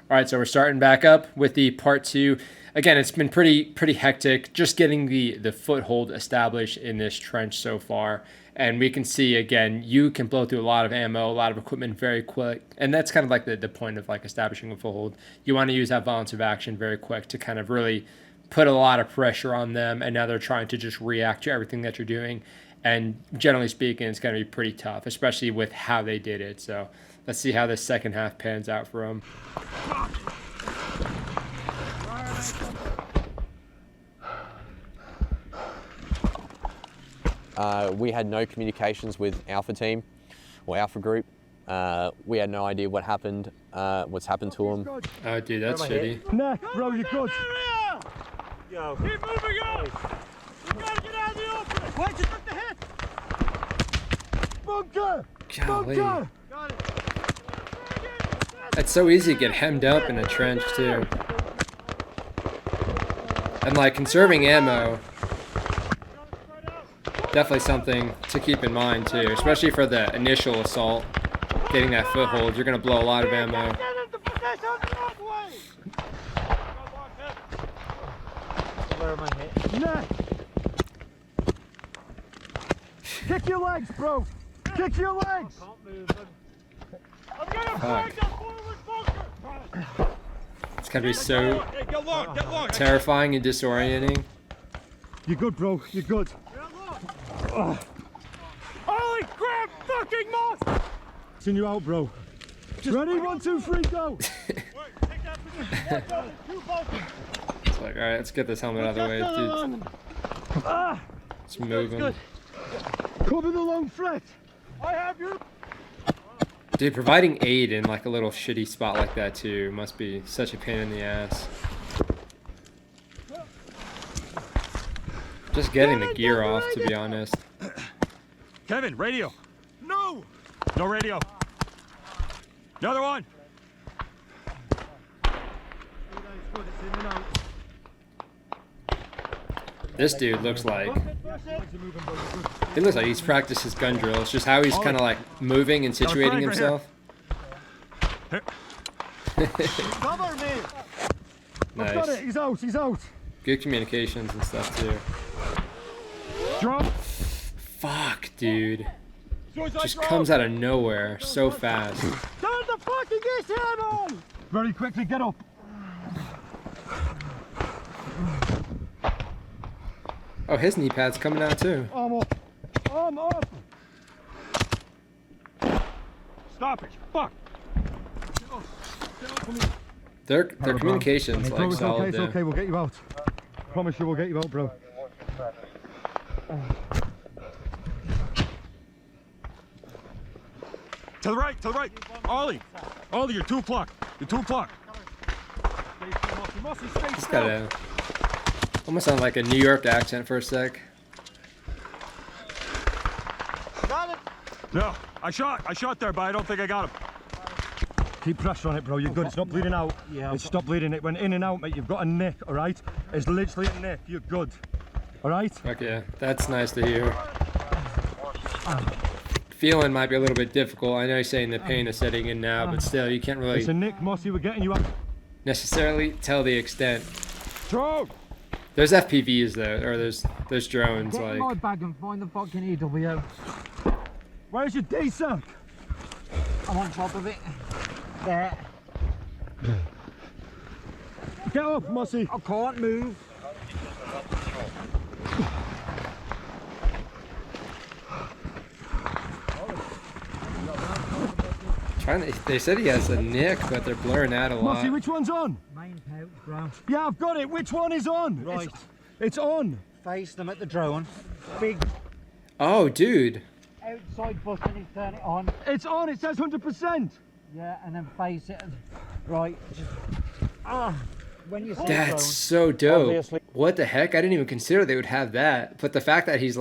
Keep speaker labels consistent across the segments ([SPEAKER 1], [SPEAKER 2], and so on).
[SPEAKER 1] All right, so we're starting back up with the part 2. Again, it's been pretty hectic just getting the foothold established in this trench so far. And we can see, again, you can blow through a lot of ammo, a lot of equipment very quick. And that's kind of like the point of like establishing a foothold. You want to use that violence of action very quick to kind of really put a lot of pressure on them. And now they're trying to just react to everything that you're doing. And generally speaking, it's going to be pretty tough, especially with how they did it. So let's see how this second half pans out for them.
[SPEAKER 2] We had no communications with Alpha Team or Alpha Group. We had no idea what happened, what's happened to them.
[SPEAKER 1] Oh, dude, that's shitty.
[SPEAKER 3] Neck, bro, you're good.
[SPEAKER 4] Yo. Keep moving up. You gotta get out of the open. Why'd you took the hit?
[SPEAKER 3] Bunker!
[SPEAKER 1] Golly.
[SPEAKER 3] Bunker!
[SPEAKER 4] Got it.
[SPEAKER 1] It's so easy to get hemmed up in a trench, too. And, like, conserving ammo, definitely something to keep in mind, too. Especially for the initial assault, getting that foothold. You're going to blow a lot of ammo.
[SPEAKER 4] Where am I hit?
[SPEAKER 3] Neck! Kick your legs, bro! Kick your legs!
[SPEAKER 4] I can't move them. I'm gonna break the forward bunker!
[SPEAKER 1] It's going to be so
[SPEAKER 4] Get long.
[SPEAKER 1] terrifying and disorienting.
[SPEAKER 3] You're good, bro. You're good.
[SPEAKER 4] Holy crap! Fucking moss!
[SPEAKER 3] Send you out, bro. Ready? 1, 2, 3, go!
[SPEAKER 4] Take that position. 1, 2 bunkers.
[SPEAKER 1] It's like, alright, let's get this helmet out of the way, dude. Let's move him.
[SPEAKER 3] Cover the long threat.
[SPEAKER 4] I have you.
[SPEAKER 1] Dude, providing aid in like a little shitty spot like that too must be such a pain in the ass. Just getting the gear off, to be honest.
[SPEAKER 4] Kevin, radio. No. No radio. Another one.
[SPEAKER 1] This dude looks like he's practiced his gun drill. It's just how he's kind of like moving and situating himself.
[SPEAKER 4] Cover me.
[SPEAKER 3] I've got it.
[SPEAKER 1] Nice.
[SPEAKER 3] He's out. He's out.
[SPEAKER 1] Good communications and stuff too.
[SPEAKER 3] Drop.
[SPEAKER 1] Fuck, dude. Just comes out of nowhere so fast.
[SPEAKER 4] Turn the fucking gas head on.
[SPEAKER 3] Very quickly, get up.
[SPEAKER 1] Oh, his knee pad's coming out too.
[SPEAKER 3] Arm up. Arm up.
[SPEAKER 4] Stop it. Fuck.
[SPEAKER 1] Their communications
[SPEAKER 3] Bro,
[SPEAKER 1] like
[SPEAKER 3] it's
[SPEAKER 1] solid.
[SPEAKER 3] okay. It's
[SPEAKER 1] There.
[SPEAKER 3] okay. We'll get you out. Promise you, we'll get you out, bro.
[SPEAKER 4] To the right. To the right. Ollie. Ollie, you're 2 o'clock. You're 2 o'clock.
[SPEAKER 1] He's got a almost sound like a New York accent for a sec.
[SPEAKER 4] Got it. No, I shot there, but I don't think I got him.
[SPEAKER 3] Keep pressure on it, bro. You're good. It's not bleeding out.
[SPEAKER 4] Yeah.
[SPEAKER 3] It's stopped bleeding. It went in and out, mate. You've got a nick, all right? It's literally a nick. You're good. All right?
[SPEAKER 1] Fuck yeah, that's nice to hear. Feeling might be a little bit difficult. I know you're saying the pain is setting in now, but still, you can't really
[SPEAKER 3] It's a nick, Mossy. We're getting you out.
[SPEAKER 1] necessarily tell the extent.
[SPEAKER 4] Drone.
[SPEAKER 1] There's FPVs though, or there's drones
[SPEAKER 5] Get in my
[SPEAKER 1] like.
[SPEAKER 5] bag and find the fucking EW.
[SPEAKER 3] Where's your D-sack?
[SPEAKER 5] I'm on top of it. There.
[SPEAKER 3] Get up, Mossy.
[SPEAKER 5] I can't move.
[SPEAKER 1] They said he has a nick, but they're blurring out a
[SPEAKER 3] Mossy,
[SPEAKER 1] lot.
[SPEAKER 3] which one's on?
[SPEAKER 5] Main pouch, bro.
[SPEAKER 3] Yeah, I've got it. Which one is on?
[SPEAKER 5] Right.
[SPEAKER 3] It's on.
[SPEAKER 5] Face them at the drone. Big
[SPEAKER 1] Oh, dude.
[SPEAKER 5] outside button, you turn it on.
[SPEAKER 3] It's on. It says 100%.
[SPEAKER 5] Yeah, and then face it. Right. Just, when you see the
[SPEAKER 1] That's
[SPEAKER 5] drone,
[SPEAKER 1] so dope.
[SPEAKER 5] obviously-
[SPEAKER 1] What the heck? I didn't even consider they would have that. But the fact that he's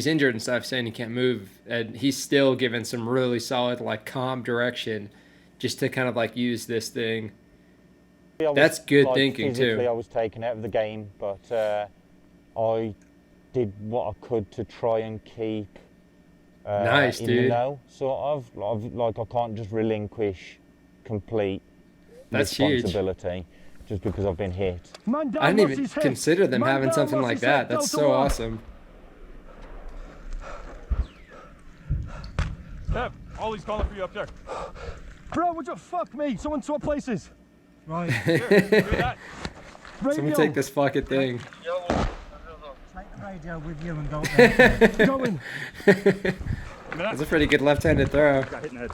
[SPEAKER 1] injured and stuff, saying he can't move, and he's still given some really solid, like, calm direction just to kind of, like, use this thing. That's good thinking,
[SPEAKER 6] physically,
[SPEAKER 1] too.
[SPEAKER 6] I was taken out of the game, but I did what I could to try and keep
[SPEAKER 1] Nice,
[SPEAKER 6] in
[SPEAKER 1] dude.
[SPEAKER 6] the know, sort of. Like I can't just relinquish complete
[SPEAKER 1] That's huge.
[SPEAKER 6] responsibility just because I've been hit.
[SPEAKER 3] Man down,
[SPEAKER 1] I didn't
[SPEAKER 3] what's
[SPEAKER 1] even
[SPEAKER 3] his hit?
[SPEAKER 1] consider them
[SPEAKER 3] Man
[SPEAKER 1] having
[SPEAKER 3] down,
[SPEAKER 1] something
[SPEAKER 3] what's
[SPEAKER 1] like
[SPEAKER 3] his
[SPEAKER 1] that.
[SPEAKER 3] hit?
[SPEAKER 1] That's
[SPEAKER 3] Delta
[SPEAKER 1] so
[SPEAKER 3] one.
[SPEAKER 1] awesome.
[SPEAKER 4] Kev, Ollie's calling for you up there.
[SPEAKER 3] Bro, would you fuck me? Someone swap places.
[SPEAKER 5] Right.
[SPEAKER 4] Here, do that.
[SPEAKER 3] Radio.
[SPEAKER 1] Someone take this fucking thing.
[SPEAKER 5] Take the radio with you and go there.
[SPEAKER 3] Going.
[SPEAKER 1] That's a pretty good left-handed throw.
[SPEAKER 4] Got hit in the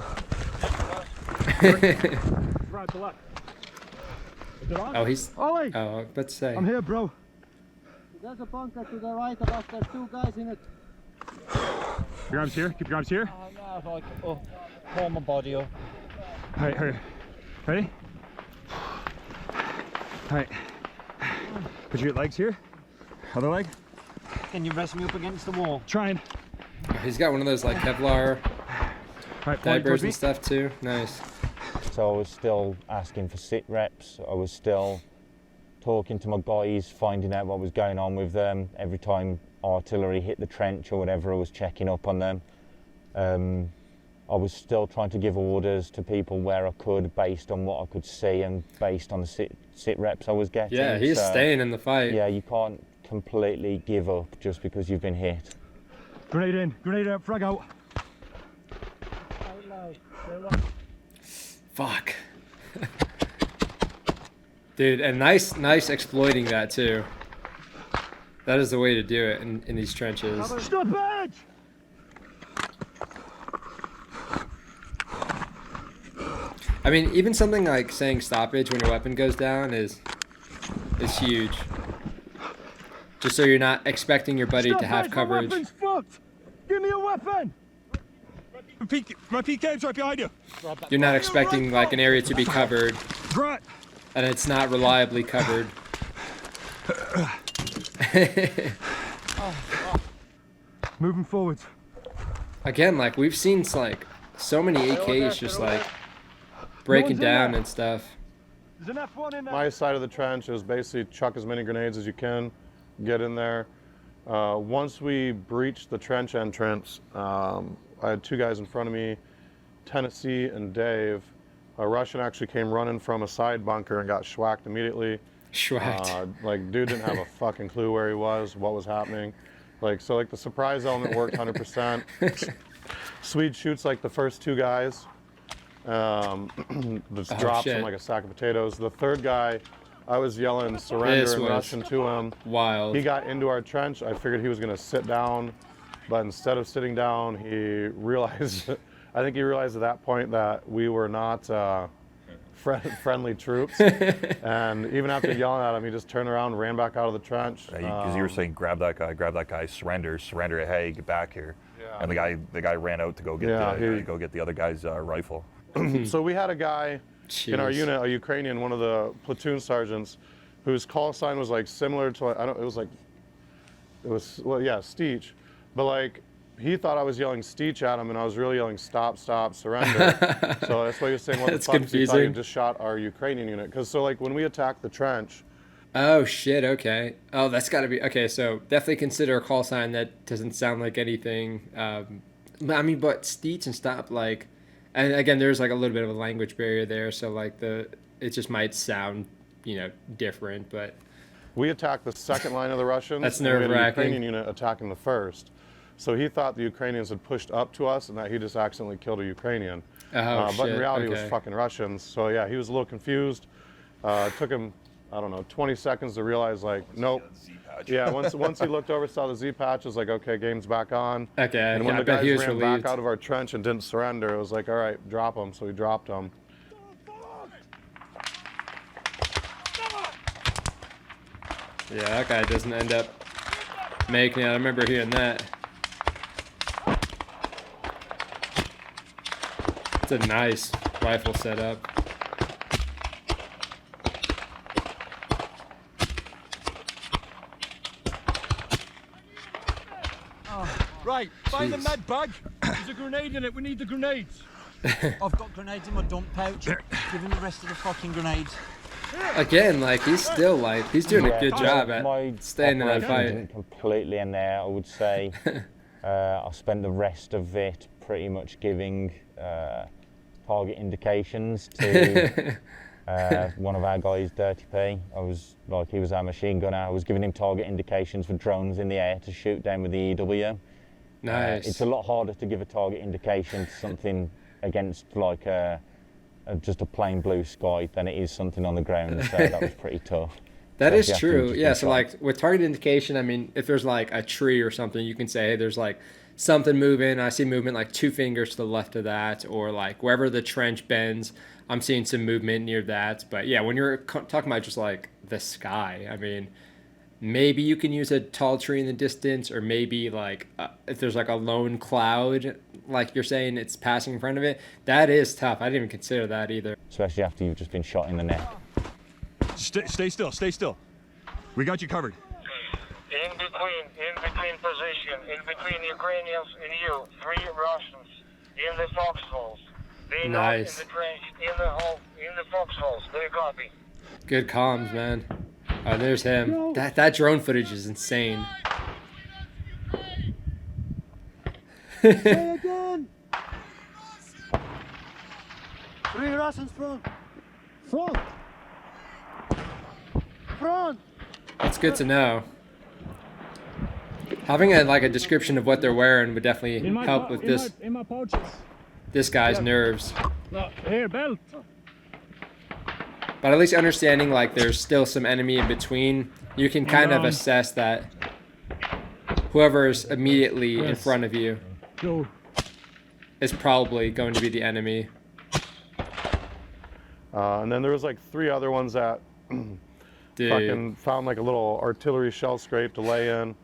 [SPEAKER 4] head. Right to left. Is it on?
[SPEAKER 1] Oh, he's.
[SPEAKER 3] Ollie,
[SPEAKER 1] Oh, let's say.
[SPEAKER 3] I'm here, bro.
[SPEAKER 5] There's a bunker to the right of us. There's 2 guys in it.
[SPEAKER 4] Your arms here. Keep your arms here.
[SPEAKER 5] Yeah, like, pull my body up.
[SPEAKER 4] Alright, hurry. Ready? Alright. Put your legs here. Other leg.
[SPEAKER 5] Can you rest me up against the wall?
[SPEAKER 4] Trying.
[SPEAKER 1] He's got one of those like Kevlar
[SPEAKER 4] Alright,
[SPEAKER 1] diapers and stuff too. Nice.
[SPEAKER 6] So I was still asking for sit reps. I was still talking to my guys, finding out what was going on with them. Every time artillery hit the trench or whatever, I was checking up on them. I was still trying to give orders to people where I could based on what I could see and based on the sit reps I was getting.
[SPEAKER 1] Yeah, he's
[SPEAKER 6] So,
[SPEAKER 1] staying in the fight.
[SPEAKER 6] Yeah, you can't completely give up just because you've been hit.
[SPEAKER 3] Grenade in, grenade out, frag out.
[SPEAKER 1] Fuck. Dude, and nice exploiting that too. That is the way to do it in these trenches.
[SPEAKER 3] Stop it!
[SPEAKER 1] I mean, even something like saying stoppage when your weapon goes down is huge. Just so you're not expecting your buddy to have coverage.
[SPEAKER 3] My weapon's fucked! Give me a weapon!
[SPEAKER 4] My PK's right behind you.
[SPEAKER 1] You're not expecting like an area to be covered,
[SPEAKER 4] Right.
[SPEAKER 1] and it's not reliably covered.
[SPEAKER 3] Moving forward.
[SPEAKER 1] Again, like we've seen like so many AKs just like breaking
[SPEAKER 3] One's in
[SPEAKER 1] down
[SPEAKER 3] there.
[SPEAKER 1] and stuff.
[SPEAKER 3] There's an F1 in there.
[SPEAKER 7] My side of the trench is basically chuck as many grenades as you can, get in there. Once we breached the trench entrance, I had 2 guys in front of me, Tennessee and Dave. A Russian actually came running from a side bunker and got schwacked immediately.
[SPEAKER 1] Schwacked.
[SPEAKER 7] Like, dude didn't have a fucking clue where he was, what was happening. Like, so like the surprise element worked 100%. Swede shoots like the first 2 guys. Just drops
[SPEAKER 1] shit.
[SPEAKER 7] him like a sack of potatoes. The 3rd guy, I was yelling surrender
[SPEAKER 1] This
[SPEAKER 7] in
[SPEAKER 1] was
[SPEAKER 7] Russian to him.
[SPEAKER 1] Wild.
[SPEAKER 7] He got into our trench. I figured he was going to sit down, but instead of sitting down, he realized, I think he realized at that point that we were not friendly troops. And even after yelling at him, he just turned around and ran back out of the trench.
[SPEAKER 8] Because you were saying, grab that guy, surrender, hey, get back here.
[SPEAKER 7] Yeah.
[SPEAKER 8] And the guy ran out to go get the other guy's rifle.
[SPEAKER 7] So we had a guy in our
[SPEAKER 1] Jeez.
[SPEAKER 7] unit, a Ukrainian, one of the platoon sergeants, whose call sign was like similar to, Steech. But like, he thought I was yelling Steech at him and I was really yelling stop, surrender. So that's why he was saying, what the
[SPEAKER 1] That's
[SPEAKER 7] fuck? He thought he
[SPEAKER 1] confusing.
[SPEAKER 7] just shot our Ukrainian unit. Because so like when we attacked the trench,
[SPEAKER 1] Oh shit, okay. Oh, that's gotta be, okay, so definitely consider a call sign that doesn't sound like anything. I mean, but Steets and stop, like, and again, there's like a little bit of a language barrier there, so like it just might sound, different, but.
[SPEAKER 7] we attacked the second line of the Russians.
[SPEAKER 1] That's
[SPEAKER 7] and we had a
[SPEAKER 1] nerve-wracking.
[SPEAKER 7] Ukrainian unit attacking the first. So he thought the Ukrainians had pushed up to us and that he just accidentally killed a Ukrainian.
[SPEAKER 1] Oh,
[SPEAKER 7] But in
[SPEAKER 1] shit,
[SPEAKER 7] reality, it
[SPEAKER 1] okay.
[SPEAKER 7] was fucking Russians. So yeah, he was a little confused. It took him, 20 seconds to realize, like, nope. Yeah, once he looked over, saw the Z patch, was like, okay, game's back on.
[SPEAKER 1] Okay,
[SPEAKER 7] And when
[SPEAKER 1] yeah, I
[SPEAKER 7] the
[SPEAKER 1] bet he
[SPEAKER 7] guys
[SPEAKER 1] was
[SPEAKER 7] ran
[SPEAKER 1] relieved.
[SPEAKER 7] back out of our trench and didn't surrender, it was like, all right, drop him. So we dropped him.
[SPEAKER 1] Yeah, that guy doesn't end up making it. I remember hearing that. It's a nice rifle setup.
[SPEAKER 4] Right, find the
[SPEAKER 1] Jeez.
[SPEAKER 4] med bag. There's a grenade in it. We need the grenades.
[SPEAKER 5] I've got grenades in my dump pouch. Give him the rest of the fucking grenades.
[SPEAKER 1] Again, like he's still like he's doing a good job at
[SPEAKER 6] My
[SPEAKER 1] staying in that
[SPEAKER 6] operation
[SPEAKER 1] fight.
[SPEAKER 6] didn't completely end there, I would say. I spent the rest of it pretty much giving target indications to One of our guys, Dirty P, he was our machine gunner. I was giving him target indications for drones in the air to shoot down with the EW.
[SPEAKER 1] Nice.
[SPEAKER 6] It's a lot harder to give a target indication to something against like just a plain blue sky than it is something on the ground, so that was pretty tough.
[SPEAKER 1] That is
[SPEAKER 6] Especially
[SPEAKER 1] true.
[SPEAKER 6] after you've
[SPEAKER 1] Yeah,
[SPEAKER 6] just
[SPEAKER 1] so
[SPEAKER 6] been
[SPEAKER 1] like with target indication, I mean, if there's like a tree or something, you can say, hey, there's like something moving. I see movement like 2 fingers to the left of that, or like wherever the trench bends, I'm seeing some movement near that. But yeah, when you're talking about just like the sky, I mean, maybe you can use a tall tree in the distance, or maybe like if there's like a lone cloud, like you're saying it's passing in front of it. That is tough. I didn't even consider that either.
[SPEAKER 6] especially after you've just been shot in the neck.
[SPEAKER 3] Stay still, stay still. We got you covered.
[SPEAKER 9] In between position, in between Ukrainians and you, 3 Russians in the foxholes. They
[SPEAKER 1] Nice.
[SPEAKER 9] not in the trench, in the hole, in the foxholes. Do you copy?
[SPEAKER 1] Good comms, man. Oh, there's him. That drone footage is insane.
[SPEAKER 4] Say again. 3 Russians front. Front. Front.
[SPEAKER 1] That's good to know. Having a description of what they're wearing would definitely help with
[SPEAKER 4] In my pouches.
[SPEAKER 1] this guy's nerves.
[SPEAKER 4] No, here, belt.
[SPEAKER 1] But at least understanding like there's still some enemy in between, you can kind of assess that whoever's immediately in front of you
[SPEAKER 4] Go.
[SPEAKER 1] is probably going to be the enemy.
[SPEAKER 7] And then there was like 3 other ones that
[SPEAKER 1] Dude.
[SPEAKER 7] fucking found like a little artillery shell scrape to lay in.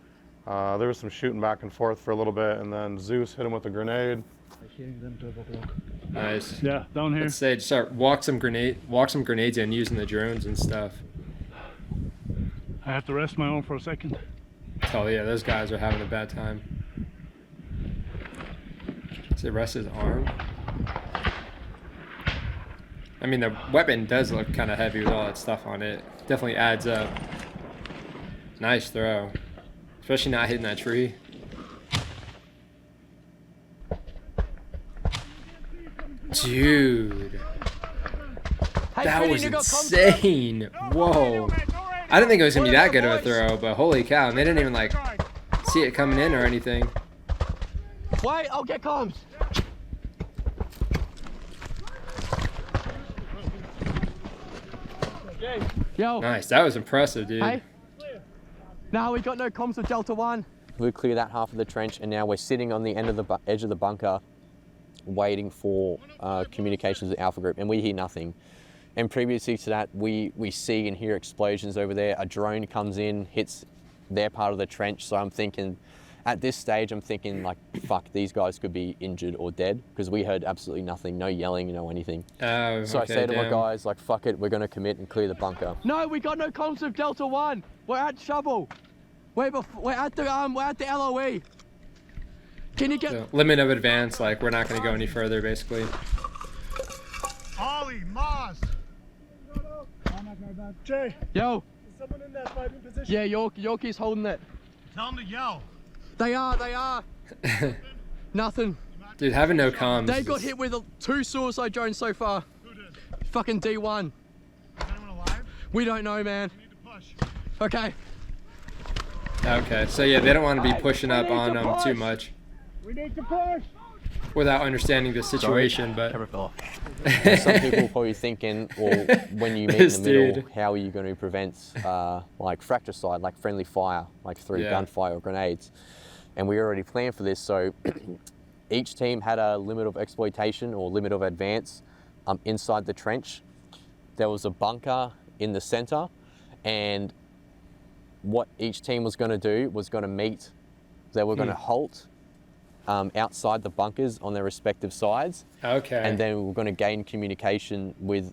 [SPEAKER 7] There was some shooting back and forth for a little bit, and then Zeus hit him with a grenade.
[SPEAKER 1] Nice.
[SPEAKER 4] Yeah, down here.
[SPEAKER 1] Let's say just start walk some grenades in using the drones and stuff.
[SPEAKER 4] I have to rest my arm for a second.
[SPEAKER 1] Oh yeah, those guys are having a bad time. Does it rest his arm? I mean, the weapon does look kind of heavy with all that stuff on it. Definitely adds up. Nice throw. Especially not hitting that tree. Dude. That was insane. Whoa. I didn't think it was going to be that good of a throw, but holy cow. And they didn't even, like, see it coming in or anything.
[SPEAKER 2] Wait, I'll get comms. Yo.
[SPEAKER 1] Nice. That was impressive, dude.
[SPEAKER 2] Hey. No, we got no comms with Delta 1. We cleared that half of the trench, and now we're sitting on the end of the edge of the bunker, waiting for communications with Alpha Group, and we hear nothing. And previously to that, we see and hear explosions over there. A drone comes in, hits their part of the trench. So I'm thinking, at this stage, I'm thinking like, fuck, these guys could be injured or dead, because we heard absolutely nothing, no yelling, no anything.
[SPEAKER 1] Oh,
[SPEAKER 2] So
[SPEAKER 1] okay,
[SPEAKER 2] I say to my
[SPEAKER 1] damn.
[SPEAKER 2] guys, like, fuck it, we're gonna commit and clear the bunker. No, we got no comms with Delta 1. We're at Shovel. We're at the LOE. Can you get?
[SPEAKER 1] So, limit of advance, like we're not going to go any further, basically.
[SPEAKER 4] Ollie, Moss. Jay,
[SPEAKER 2] Yo.
[SPEAKER 4] is someone in that fighting position?
[SPEAKER 2] Yeah, Yorkie's holding it.
[SPEAKER 4] Tell him to yell.
[SPEAKER 2] They are. Nothing.
[SPEAKER 1] Dude, having no comms.
[SPEAKER 2] They got hit with 2 suicide drones so far.
[SPEAKER 4] Who did?
[SPEAKER 2] Fucking D1.
[SPEAKER 4] Is anyone alive?
[SPEAKER 2] We don't know, man.
[SPEAKER 4] We need to push.
[SPEAKER 2] Okay.
[SPEAKER 1] Okay, so yeah, they don't want to be pushing up on them too much
[SPEAKER 4] We need to push.
[SPEAKER 1] without understanding the situation, but
[SPEAKER 2] Some people probably thinking, or when you meet
[SPEAKER 1] This
[SPEAKER 2] in the middle,
[SPEAKER 1] dude.
[SPEAKER 2] how are you going to prevent like fratricide, like friendly fire, like through
[SPEAKER 1] Yeah.
[SPEAKER 2] gunfire or grenades? And we already planned for this, so each team had a limit of exploitation or limit of advance inside the trench. There was a bunker in the center, and what each team was going to do was going to meet. They were going to halt outside the bunkers on their respective sides.
[SPEAKER 1] okay.
[SPEAKER 2] And then we were going to gain communication with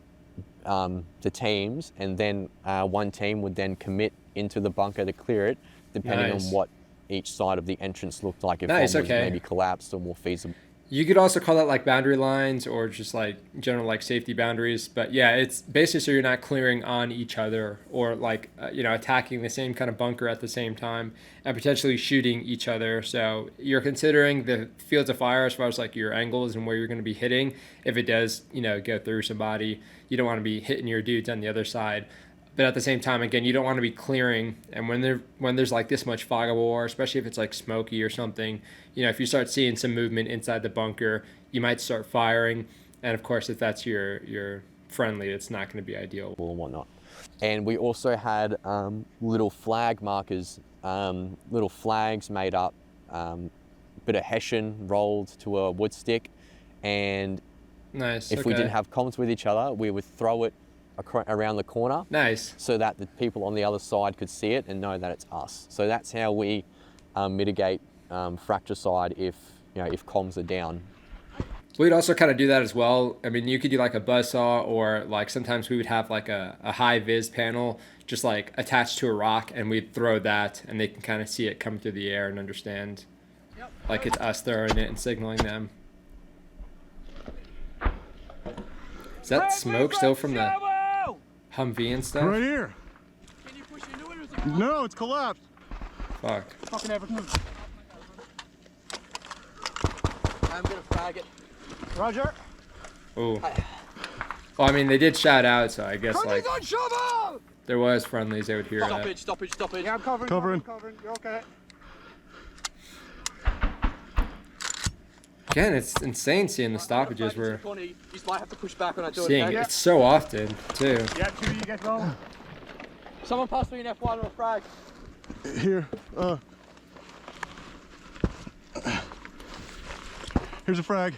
[SPEAKER 2] the teams, and then one team would then commit into the bunker to clear it, depending
[SPEAKER 1] Nice.
[SPEAKER 2] on what each side of the entrance looked like, if
[SPEAKER 1] Nice,
[SPEAKER 2] one was
[SPEAKER 1] okay.
[SPEAKER 2] maybe collapsed or more feasible.
[SPEAKER 1] You could also call that like boundary lines or just like general like safety boundaries. But yeah, it's basically so you're not clearing on each other or like, attacking the same kind of bunker at the same time and potentially shooting each other. So you're considering the fields of fire as far as like your angles and where you're going to be hitting. If it does, go through somebody, you don't want to be hitting your dudes on the other side. But at the same time, again, you don't want to be clearing. And when there's like this much fog of war, especially if it's like smoky or something, if you start seeing some movement inside the bunker, you might start firing. And of course, if that's your friendly, it's not going to be ideal.
[SPEAKER 2] And whatnot. And we also had little flag markers, little flags made up, bit of Hessian rolled to a wood stick. And
[SPEAKER 1] nice.
[SPEAKER 2] If we didn't have comms with each other, we would throw it around the corner.
[SPEAKER 1] Nice.
[SPEAKER 2] So that the people on the other side could see it and know that it's us. So that's how we mitigate fracticide if comms are down.
[SPEAKER 1] We'd also kind of do that as well. I mean, you could do like a buzzsaw, or like sometimes we would have like a high vis panel just like attached to a rock, and we'd throw that and they can kind of see it come through the air and understand like it's us throwing it and signaling them. Is that smoke still from the Humvee and stuff?
[SPEAKER 3] Right here.
[SPEAKER 4] Can you push into it or is it?
[SPEAKER 3] No, it's collapsed.
[SPEAKER 1] Fuck.
[SPEAKER 4] Fucking everything.
[SPEAKER 2] I'm gonna frag it.
[SPEAKER 4] Roger.
[SPEAKER 1] Oh. Well, I mean, they did shout out, so I guess like
[SPEAKER 4] on shovel!
[SPEAKER 1] there was friendlies, they would hear that.
[SPEAKER 2] Stop it.
[SPEAKER 4] Yeah, I'm covering. You're okay.
[SPEAKER 1] Again, it's insane seeing the stoppages we're
[SPEAKER 2] You might have to push back when I do
[SPEAKER 1] seeing.
[SPEAKER 2] it.
[SPEAKER 1] It's so often, too.
[SPEAKER 4] Yeah, two, you get going.
[SPEAKER 2] Someone pass me an F1 or a frag.
[SPEAKER 3] Here. Here's a frag.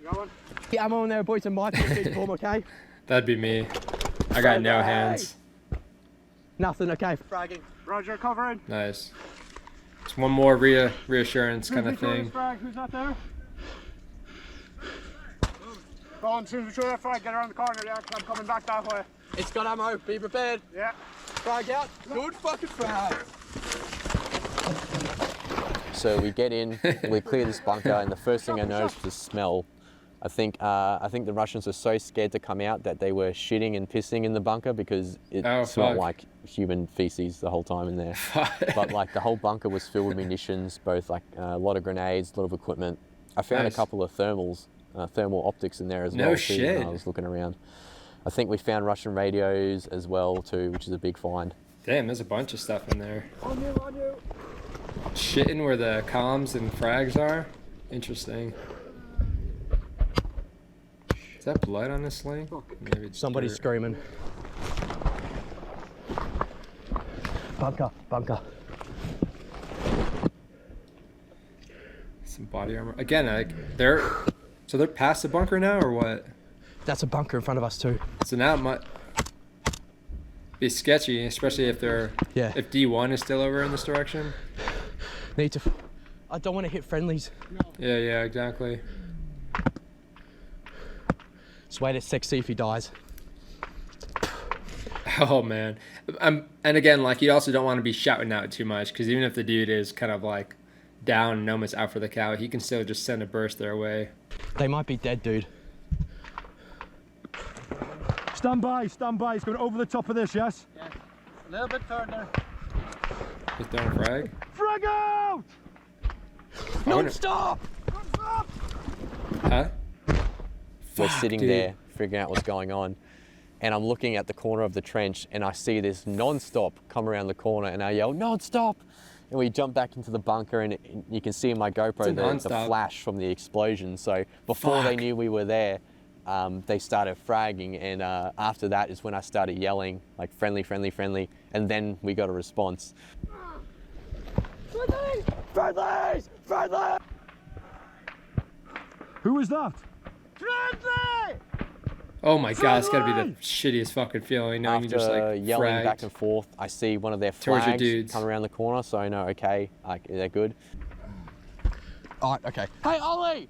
[SPEAKER 4] You going?
[SPEAKER 2] Yeah, I'm on there, boys, and might be a big bomb, okay?
[SPEAKER 1] That'd be me. I got no hands.
[SPEAKER 2] Nothing, okay. Fragging.
[SPEAKER 4] Roger, covering.
[SPEAKER 1] Nice. It's one more reassurance kind of thing.
[SPEAKER 4] Who's not there? Go on, as soon as we show that frag, get around the corner there, 'cause I'm coming back that way.
[SPEAKER 2] It's got ammo, be prepared.
[SPEAKER 4] Yeah.
[SPEAKER 2] Frag out. Good fucking frag. So we get in, we clear this bunker, and the first thing I noticed was the smell. I think the Russians were so scared to come out that they were shitting and pissing in the bunker because it smelled like human feces the whole time in there. But like the whole bunker was filled with munitions, both like a lot of grenades, a lot of equipment. I found a couple of thermal optics in there as well too when I was looking around. I think we found Russian radios as well too, which is a big find.
[SPEAKER 1] Damn, there's a bunch of stuff in there.
[SPEAKER 4] On you.
[SPEAKER 1] Shitting where the comms and frags are. Interesting. Is that blood on this sling? Maybe it's
[SPEAKER 2] Somebody's
[SPEAKER 1] dirt.
[SPEAKER 2] screaming. Bunker.
[SPEAKER 1] Some body armor. Again, like they're past the bunker now, or what?
[SPEAKER 2] That's a bunker in front of us too.
[SPEAKER 1] So now it might be sketchy, especially if if D1 is still over in this direction.
[SPEAKER 2] I don't want to hit friendlies.
[SPEAKER 1] Yeah, exactly.
[SPEAKER 2] Just wait a sec, see if he dies.
[SPEAKER 1] Oh man. And again, like you also don't want to be shouting out too much, because even if the dude is kind of like down and almost out for the count, he can still just send a burst their way.
[SPEAKER 2] They might be dead, dude.
[SPEAKER 3] Stand by. It's going over the top of this, yes?
[SPEAKER 4] Yeah. A little bit further.
[SPEAKER 1] Just throwing a frag.
[SPEAKER 3] Frag out!
[SPEAKER 2] Non-stop!
[SPEAKER 1] Huh?
[SPEAKER 2] We're sitting
[SPEAKER 1] dude.
[SPEAKER 2] there figuring out what's going on, and I'm looking at the corner of the trench and I see this non-stop come around the corner, and I yell, non-stop! And we jump back into the bunker, and you can see in my GoPro the flash from the explosion. So before they knew we were there, they started fragging, and after that is when I started yelling, like friendly, and then we got a response. Friendlies!
[SPEAKER 3] Who was that?
[SPEAKER 4] Friendly!
[SPEAKER 1] Oh my god, it's gotta be the shittiest fucking feeling knowing you just like
[SPEAKER 2] yelling
[SPEAKER 1] fragged.
[SPEAKER 2] back and forth, I see one of their
[SPEAKER 1] Towards your
[SPEAKER 2] flags
[SPEAKER 1] dudes.
[SPEAKER 2] come around the corner, so I know, okay, they're good. All right, okay. Hey, Ollie!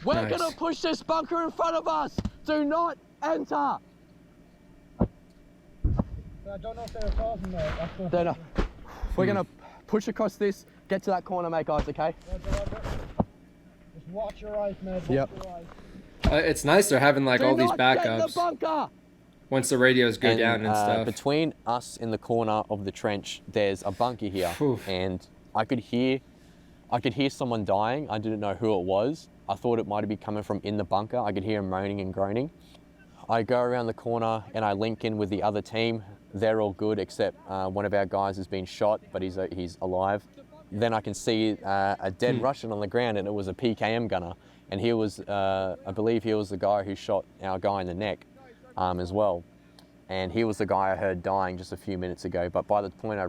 [SPEAKER 2] We're gonna push this bunker in front of us! Do not enter!
[SPEAKER 4] I don't know if they're crossing there.
[SPEAKER 2] They're not. We're gonna push across this, get to that corner, mate, guys, okay?
[SPEAKER 4] Just
[SPEAKER 5] Just watch your eyes, man.
[SPEAKER 2] Yep.
[SPEAKER 5] Watch your eyes.
[SPEAKER 1] It's nice they're having like all these
[SPEAKER 2] Do not get in the
[SPEAKER 1] backups
[SPEAKER 2] bunker!
[SPEAKER 1] once the radios go
[SPEAKER 2] And,
[SPEAKER 1] down and stuff.
[SPEAKER 2] between us in the corner of the trench, there's a bunker here,
[SPEAKER 1] Oof.
[SPEAKER 2] and I could hear someone dying. I didn't know who it was. I thought it might have been coming from in the bunker. I could hear him moaning and groaning. I go around the corner and I link in with the other team. They're all good except one of our guys has been shot, but he's alive. Then I can see a dead Russian on the ground, and it was a PKM gunner. And he was, I believe he was the guy who shot our guy in the neck as well. And he was the guy I heard dying just a few minutes ago. But by the time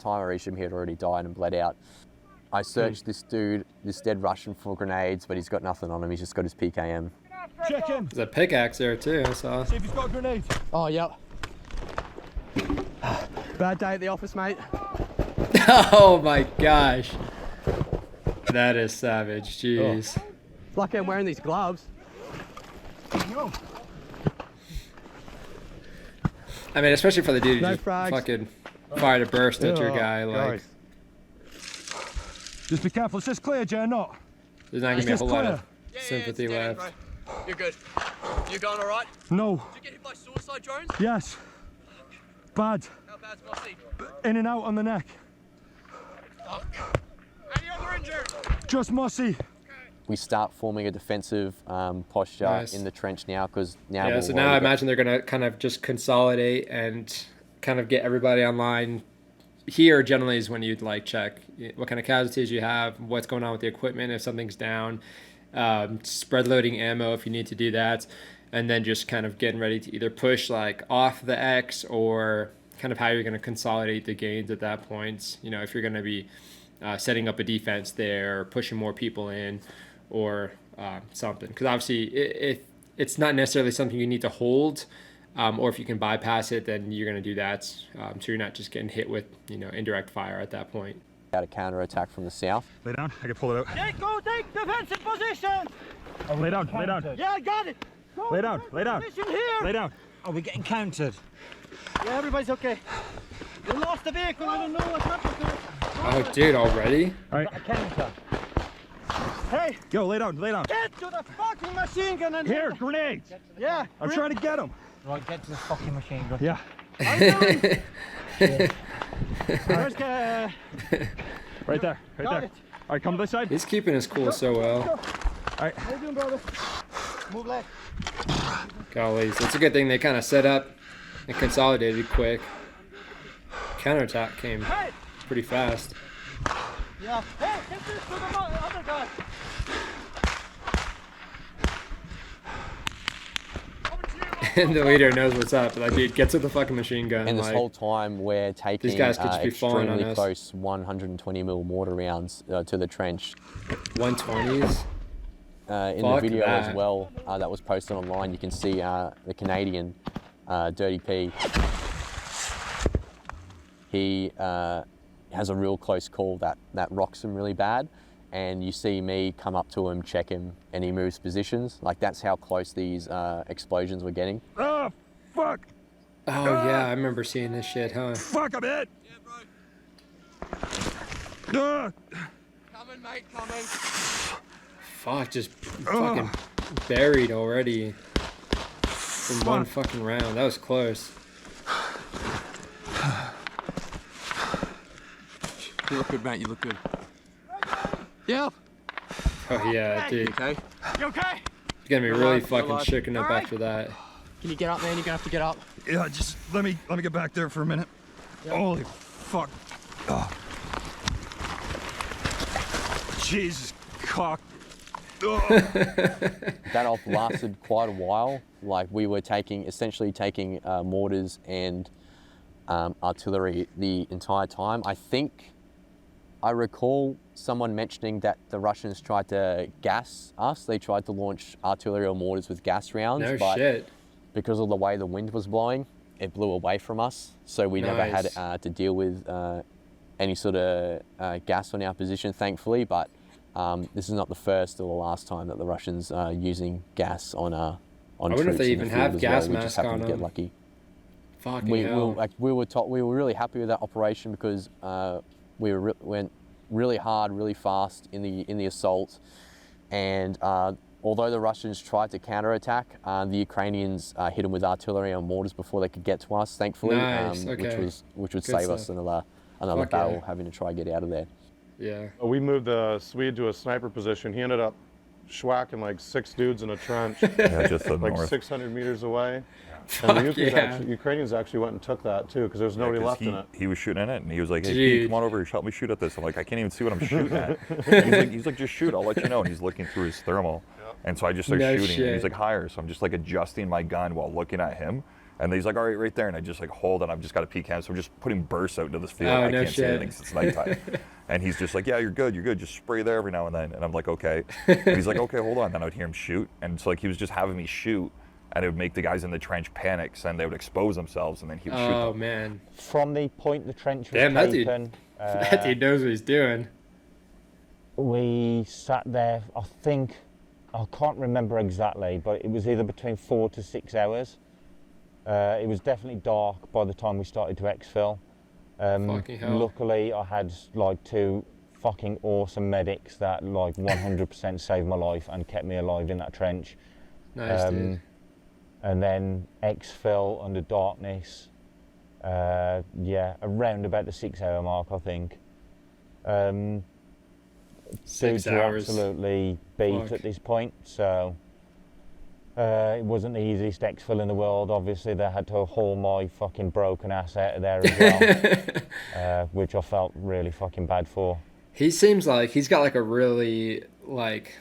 [SPEAKER 2] I reached him, he had already died and bled out. I searched this dude, this dead Russian, for grenades, but he's got nothing on him. He's just got his PKM.
[SPEAKER 3] Check him.
[SPEAKER 1] There's a pickaxe there too, I saw.
[SPEAKER 3] See if he's got a grenade.
[SPEAKER 2] Oh, yep. Bad day at the office, mate.
[SPEAKER 1] Oh my gosh. That is savage, jeez.
[SPEAKER 2] It's lucky I'm wearing these gloves.
[SPEAKER 1] I mean, especially for the dude who
[SPEAKER 2] No
[SPEAKER 1] just
[SPEAKER 2] frags.
[SPEAKER 1] fucking fired a burst at your guy, like,
[SPEAKER 3] Guys. Just be careful. It's just clear, Jay, not.
[SPEAKER 1] there's not gonna be a
[SPEAKER 3] Just
[SPEAKER 1] whole lot
[SPEAKER 3] clear.
[SPEAKER 1] of sympathy left.
[SPEAKER 2] You're good. You going all right?
[SPEAKER 3] No.
[SPEAKER 2] Did you get hit by suicide drones?
[SPEAKER 3] Yes. Bad.
[SPEAKER 2] How bad's Mossy?
[SPEAKER 3] In and out on the neck.
[SPEAKER 2] Any other injured?
[SPEAKER 3] Just Mossy.
[SPEAKER 2] We start forming a defensive posture
[SPEAKER 1] Nice.
[SPEAKER 2] in the trench now, because now
[SPEAKER 1] Yeah, so now I imagine they're gonna kind of just consolidate and kind of get everybody online. Here generally is when you'd like check what kind of casualties you have, what's going on with the equipment if something's down, spread loading ammo if you need to do that, and then just kind of getting ready to either push like off the X or kind of how you're going to consolidate the gains at that point. You know, if you're going to be setting up a defense there, or pushing more people in, or something. Because obviously it's not necessarily something you need to hold. Or if you can bypass it, then you're going to do that. So you're not just getting hit with, indirect fire at that point.
[SPEAKER 2] Got a counterattack from the south.
[SPEAKER 3] Lay down. I can pull it out.
[SPEAKER 4] Jake, go take defensive position!
[SPEAKER 3] Oh, lay down. Lay down.
[SPEAKER 4] Yeah, I got it! Go
[SPEAKER 3] Lay down.
[SPEAKER 4] take
[SPEAKER 3] Lay down.
[SPEAKER 4] Position here!
[SPEAKER 3] Lay down.
[SPEAKER 5] Are we getting countered?
[SPEAKER 4] Yeah, everybody's okay. We lost the vehicle, I don't know what's happened to it.
[SPEAKER 1] Oh, dude, already?
[SPEAKER 3] All right.
[SPEAKER 5] A counter.
[SPEAKER 4] Hey,
[SPEAKER 3] Go. Lay down. Lay down.
[SPEAKER 4] get to the fucking machine gun and
[SPEAKER 3] Here, grenades.
[SPEAKER 4] Yeah,
[SPEAKER 3] I'm trying to get him.
[SPEAKER 5] Right, get to the fucking machine gun.
[SPEAKER 3] Yeah.
[SPEAKER 4] Where's
[SPEAKER 3] Right there. Right
[SPEAKER 4] Got
[SPEAKER 3] there.
[SPEAKER 4] it.
[SPEAKER 3] All right, come this side.
[SPEAKER 1] He's keeping his cool so well.
[SPEAKER 3] All right.
[SPEAKER 4] How you doing, brother? Move left.
[SPEAKER 1] Golly, so it's a good thing they kind of set up and consolidated quick. Counterattack came pretty fast.
[SPEAKER 4] Yeah. Hey, get this to the other guy.
[SPEAKER 1] And the leader knows what's up. Like, dude, get to the fucking machine gun.
[SPEAKER 2] And this
[SPEAKER 1] like,
[SPEAKER 2] whole time we're taking
[SPEAKER 1] These guys could just be falling on
[SPEAKER 2] extremely
[SPEAKER 1] us.
[SPEAKER 2] close 120 mil mortar rounds to the trench.
[SPEAKER 1] 120s.
[SPEAKER 2] In the
[SPEAKER 1] Fuck
[SPEAKER 2] video as
[SPEAKER 1] that.
[SPEAKER 2] well that was posted online, you can see the Canadian Dirty P. He has a real close call that rocks him really bad, and you see me come up to him, check him, and he moves positions. Like, that's how close these explosions were getting.
[SPEAKER 3] Oh, fuck.
[SPEAKER 1] Oh, yeah, I remember seeing this shit, huh?
[SPEAKER 3] Fuck, I'm hit. Yeah, bro.
[SPEAKER 2] Coming, mate, coming.
[SPEAKER 1] Fuck, just fucking buried already from one fucking round. That was close.
[SPEAKER 2] You look good, mate, you look good. Yeah.
[SPEAKER 1] Oh, yeah, dude.
[SPEAKER 2] Okay.
[SPEAKER 4] You okay?
[SPEAKER 1] It's gonna be really fucking
[SPEAKER 2] alive.
[SPEAKER 1] shooken up
[SPEAKER 4] Alright.
[SPEAKER 1] after that.
[SPEAKER 2] Can you get up, man? You're gonna have to get up.
[SPEAKER 3] Yeah, just let me get back there for a minute. Holy fuck. Oh. Jesus cock. Oh.
[SPEAKER 2] That off lasted quite a while. Like, we were essentially taking mortars and artillery the entire time. I recall someone mentioning that the Russians tried to gas us. They tried to launch artillery or mortars with gas rounds,
[SPEAKER 1] No
[SPEAKER 2] but
[SPEAKER 1] shit.
[SPEAKER 2] because of the way the wind was blowing, it blew away from us. So we never had
[SPEAKER 1] Nice.
[SPEAKER 2] to deal with any sort of gas on our position, thankfully. But this is not the first or the last time that the Russians are using gas on
[SPEAKER 1] I wonder if
[SPEAKER 2] troops
[SPEAKER 1] they
[SPEAKER 2] in the
[SPEAKER 1] even
[SPEAKER 2] field
[SPEAKER 1] have
[SPEAKER 2] as
[SPEAKER 1] gas
[SPEAKER 2] well. We just
[SPEAKER 1] mask
[SPEAKER 2] happened
[SPEAKER 1] on
[SPEAKER 2] to get
[SPEAKER 1] them.
[SPEAKER 2] lucky.
[SPEAKER 1] Fucking hell.
[SPEAKER 2] We were really happy with that operation because we went really hard, really fast in the assault. And although the Russians tried to counterattack, the Ukrainians hit them with artillery and mortars before they could get to us, thankfully,
[SPEAKER 1] Nice, okay.
[SPEAKER 2] which would
[SPEAKER 1] Good
[SPEAKER 2] save us
[SPEAKER 1] stuff.
[SPEAKER 2] another
[SPEAKER 1] Fuck
[SPEAKER 2] battle
[SPEAKER 1] yeah.
[SPEAKER 2] having to try to get out of there.
[SPEAKER 1] Yeah.
[SPEAKER 7] We moved the Swede to a sniper position. He ended up schwacking like 6 dudes in a trench,
[SPEAKER 8] Yeah, just the
[SPEAKER 7] like
[SPEAKER 8] north.
[SPEAKER 7] 600 meters away.
[SPEAKER 1] Fuck
[SPEAKER 7] And the
[SPEAKER 1] yeah.
[SPEAKER 7] Ukrainians actually went and took that too, because there was nobody
[SPEAKER 8] 'Cause
[SPEAKER 7] left in it.
[SPEAKER 8] He was shooting at it, and he was like, "Hey,
[SPEAKER 1] Dude.
[SPEAKER 8] Pete, come on over here, help me shoot at this." I'm like, "I can't even see what I'm shooting at." He's like, "Just shoot, I'll let you know." And he's looking through his thermal, and so I just start
[SPEAKER 1] No
[SPEAKER 8] shooting. And
[SPEAKER 1] shit.
[SPEAKER 8] he's like, "Higher," so I'm just like adjusting my gun while looking at him. And he's like, "All right, right there," and I just like hold, and I've just got a PCAM, so I'm just putting bursts out into this field.
[SPEAKER 1] Oh,
[SPEAKER 8] I
[SPEAKER 1] no
[SPEAKER 8] can't see
[SPEAKER 1] shit.
[SPEAKER 8] anything 'cause it's nighttime. And he's just like, "Yeah, you're good, just spray there every now and then." And I'm like, "Okay." And he's like, "Okay, hold on." Then I would hear him shoot, and so like he was just having me shoot, and it would make the guys in the trench panic, so then they would expose themselves, and then he would shoot
[SPEAKER 1] Oh
[SPEAKER 8] them.
[SPEAKER 1] man.
[SPEAKER 6] From the point the trench was
[SPEAKER 1] Damn, that dude.
[SPEAKER 6] taken,
[SPEAKER 1] That dude knows what he's doing.
[SPEAKER 6] we sat there, I can't remember exactly, but it was either between 4 to 6 hours. It was definitely dark by the time we started to exfil.
[SPEAKER 1] Fucking hell.
[SPEAKER 6] Luckily, I had like 2 fucking awesome medics that like 100% saved my life and kept me alive in that trench.
[SPEAKER 1] Nice, dude.
[SPEAKER 6] And then exfil under darkness. Around about the 6 hour mark, I think.
[SPEAKER 1] 6
[SPEAKER 6] Dudes were
[SPEAKER 1] hours.
[SPEAKER 6] absolutely beat
[SPEAKER 1] Fuck.
[SPEAKER 6] at this point, so it wasn't the easiest exfil in the world. Obviously, they had to haul my fucking broken ass out of there as well, which I felt really fucking bad for.
[SPEAKER 1] He seems like he's got like a really like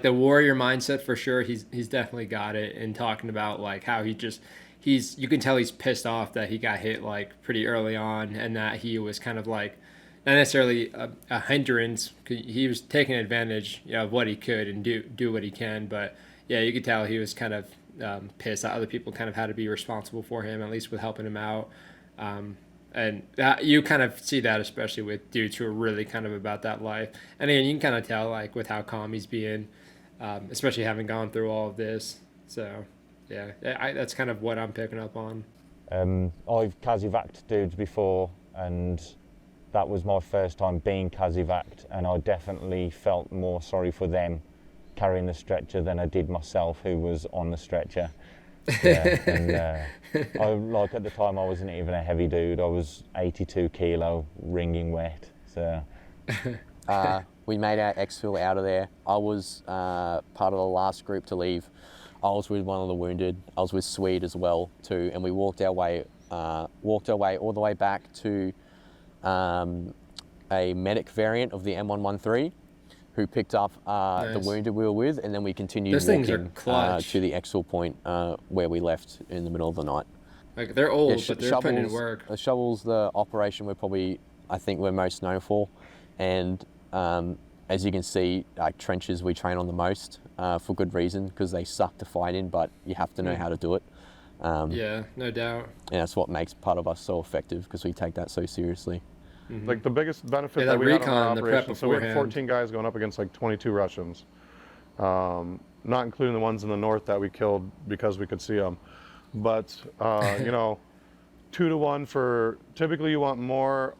[SPEAKER 1] the warrior mindset for sure. He's definitely got it. And talking about like how he's you can tell he's pissed off that he got hit like pretty early on, and that he was kind of like not necessarily a hindrance. He was taking advantage, of what he could and do what he can. But yeah, you could tell he was kind of pissed that other people kind of had to be responsible for him, at least with helping him out. And that, you kind of see that especially with dudes who are really kind of about that life. And again, you can kind of tell like with how calm he's being, especially having gone through all of this. So yeah, that's kind of what I'm picking up on.
[SPEAKER 6] I've casevaced dudes before, and that was my first time being casevaced, and I definitely felt more sorry for them carrying the stretcher than I did myself, who was on the stretcher. Yeah, and I, like at the time I wasn't even a heavy dude. I was 82 kilo, wringing wet. So
[SPEAKER 2] We made our exfil out of there. I was part of the last group to leave. I was with one of the wounded. I was with Swede as well too, and we walked our way all the way back to a medic variant of the M113, who picked up the
[SPEAKER 1] Nice.
[SPEAKER 2] wounded we were with, and then we continued
[SPEAKER 1] Those things are
[SPEAKER 2] walking
[SPEAKER 1] clutch.
[SPEAKER 2] to the exfil point where we left in the middle of the night.
[SPEAKER 1] Like they're old,
[SPEAKER 2] Yeah,
[SPEAKER 1] but they're putting in work.
[SPEAKER 2] Shovels, the operation I think we're most known for, and as you can see, like trenches we train on the most for good reason, because they suck to fight in, but you have to know how to do it.
[SPEAKER 1] Yeah, no doubt.
[SPEAKER 2] And that's what makes part of us so effective, because we take that so seriously.
[SPEAKER 7] Like the biggest benefit
[SPEAKER 1] Yeah,
[SPEAKER 7] that
[SPEAKER 1] that
[SPEAKER 7] we had on
[SPEAKER 1] recon,
[SPEAKER 7] our
[SPEAKER 1] the prep
[SPEAKER 7] operation, so we had
[SPEAKER 1] beforehand.
[SPEAKER 7] 14 guys going up against like 22 Russians, not including the ones in the north that we killed because we could see them. But 2 to 1 for, typically you want more,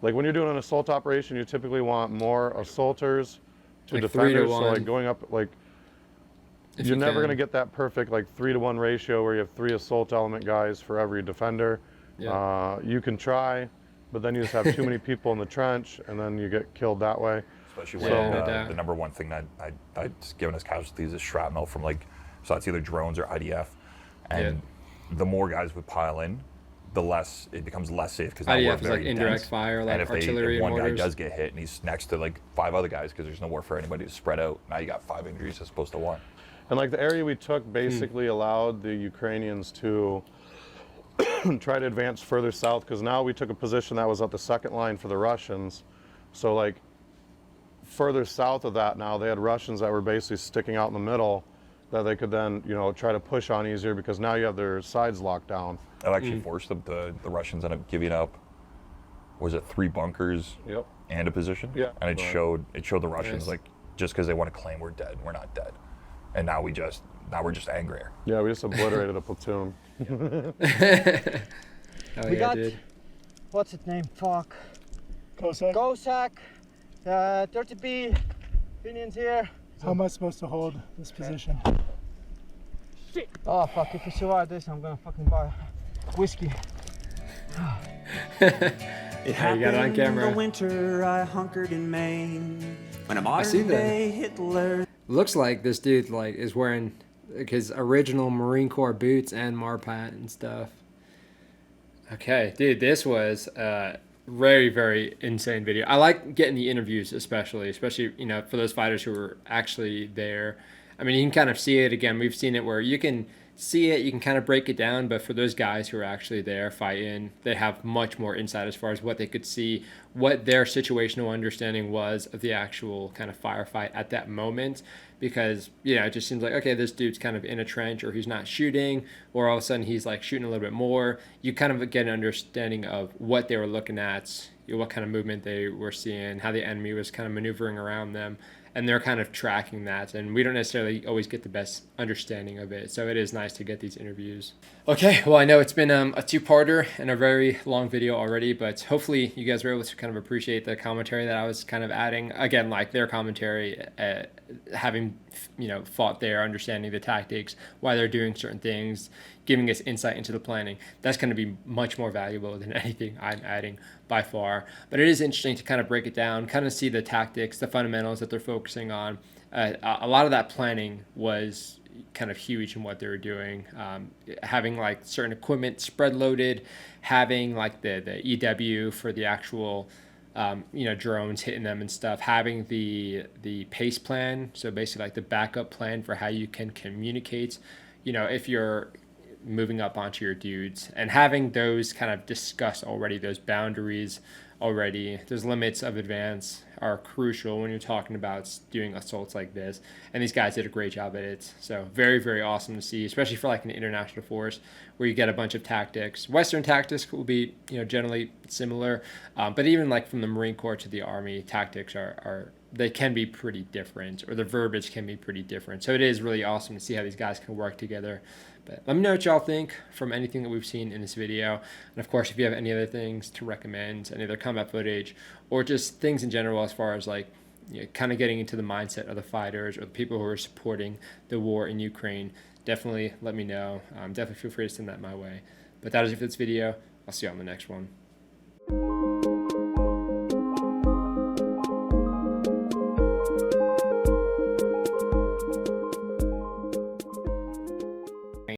[SPEAKER 7] like when you're doing an assault operation, you typically want more assaulters to
[SPEAKER 1] Like 3 to
[SPEAKER 7] defenders. So
[SPEAKER 1] 1.
[SPEAKER 7] like going up, like
[SPEAKER 1] If
[SPEAKER 7] you're
[SPEAKER 1] you
[SPEAKER 7] never
[SPEAKER 1] can.
[SPEAKER 7] going to get that perfect like 3 to 1 ratio where you have 3 assault element guys for every defender.
[SPEAKER 1] Yeah.
[SPEAKER 7] You can try, but then you just have too many people in the trench, and then you get killed that way.
[SPEAKER 8] Especially
[SPEAKER 1] Yeah,
[SPEAKER 8] when
[SPEAKER 1] no doubt.
[SPEAKER 8] the number one thing that's given us casualties is shrapnel from so that's either drones or IDF. And the more guys would pile in, the less it becomes less safe, because now we're
[SPEAKER 1] IDF is
[SPEAKER 8] very
[SPEAKER 1] like indirect
[SPEAKER 8] dense.
[SPEAKER 1] fire, like
[SPEAKER 8] and if
[SPEAKER 1] artillery
[SPEAKER 8] if
[SPEAKER 1] and
[SPEAKER 8] one guy
[SPEAKER 1] mortars.
[SPEAKER 8] does get hit and he's next to like 5 other guys, because there's nowhere for anybody to spread out, now you got 5 injuries as opposed to 1.
[SPEAKER 7] And like the area we took basically allowed the Ukrainians to try to advance further south, because now we took a position that was at the second line for the Russians. So like further south of that, now they had Russians that were basically sticking out in the middle that they could then try to push on easier, because now you have their sides locked down.
[SPEAKER 8] It actually forced them the Russians ended up giving up, was it 3 bunkers
[SPEAKER 7] Yep.
[SPEAKER 8] and a position?
[SPEAKER 7] Yeah.
[SPEAKER 8] And it showed the Russians
[SPEAKER 1] Nice.
[SPEAKER 8] like, just because they want to claim we're dead, we're not dead. And now we're just angrier.
[SPEAKER 7] Yeah, we just obliterated a platoon.
[SPEAKER 1] Oh
[SPEAKER 5] We
[SPEAKER 1] yeah,
[SPEAKER 5] got-
[SPEAKER 1] dude.
[SPEAKER 5] What's its name? Fuck.
[SPEAKER 3] Cossack.
[SPEAKER 5] Gosak, 30B,
[SPEAKER 4] Pinions here.
[SPEAKER 10] How am I supposed to hold this position?
[SPEAKER 5] Oh fuck, if we survive this, I'm gonna fucking buy whiskey.
[SPEAKER 1] Yeah, you got it on camera.
[SPEAKER 11] In the winter, I hunkered in Maine. When a
[SPEAKER 1] I see
[SPEAKER 11] modern
[SPEAKER 1] that.
[SPEAKER 11] day Hitler.
[SPEAKER 1] Looks like this dude like is wearing like his original Marine Corps boots and Marpat and stuff. Okay, dude, this was very, very insane video. I like getting the interviews, especially, you know, for those fighters who were actually there. I mean, you can kind of see it again. We've seen it where you can see it, you can kind of break it down, but for those guys who are actually there fighting, they have much more insight as far as what they could see, what their situational understanding was of the actual kind of firefight at that moment. Because, you know, it just seems like, okay, this dude's kind of in a trench, or he's not shooting, or all of a sudden he's like shooting a little bit more. You kind of get an understanding of what they were looking at, you know, what kind of movement they were seeing, how the enemy was kind of maneuvering around them, and they're kind of tracking that. And we don't necessarily always get the best understanding of it. So it is nice to get these interviews. Okay, well, I know it's been a two-parter and a very long video already, but hopefully you guys were able to kind of appreciate the commentary that I was kind of adding. Again, like their commentary, having, you know, fought there, understanding the tactics, why they're doing certain things, giving us insight into the planning. That's going to be much more valuable than anything I'm adding by far. But it is interesting to kind of break it down, kind of see the tactics, the fundamentals that they're focusing on. A lot of that planning was kind of huge in what they were doing. Having like certain equipment spread loaded, having like the EW for the actual you know, drones hitting them and stuff, having the pace plan, so basically like the backup plan for how you can communicate, you know, if you're moving up onto your dudes, and having those kind of discussed already, those boundaries already, those limits of advance are crucial when you're talking about doing assaults like this, and these guys did a great job at it. So very, very awesome to see, especially for like an international force where you get a bunch of tactics. Western tactics will be, you know, generally similar, but even like from the Marine Corps to the Army, tactics are they can be pretty different, or the verbiage can be pretty different. So it is really awesome to see how these guys can work together. But let me know what y'all think from anything that we've seen in this video. And of course, if you have any other things to recommend, any other combat footage, or just things in general as far as like, you know, kind of getting into the mindset of the fighters or the people who are supporting the war in Ukraine, definitely let me know. Definitely feel free to send that my way. But that is it for this video. I'll see you on the next one.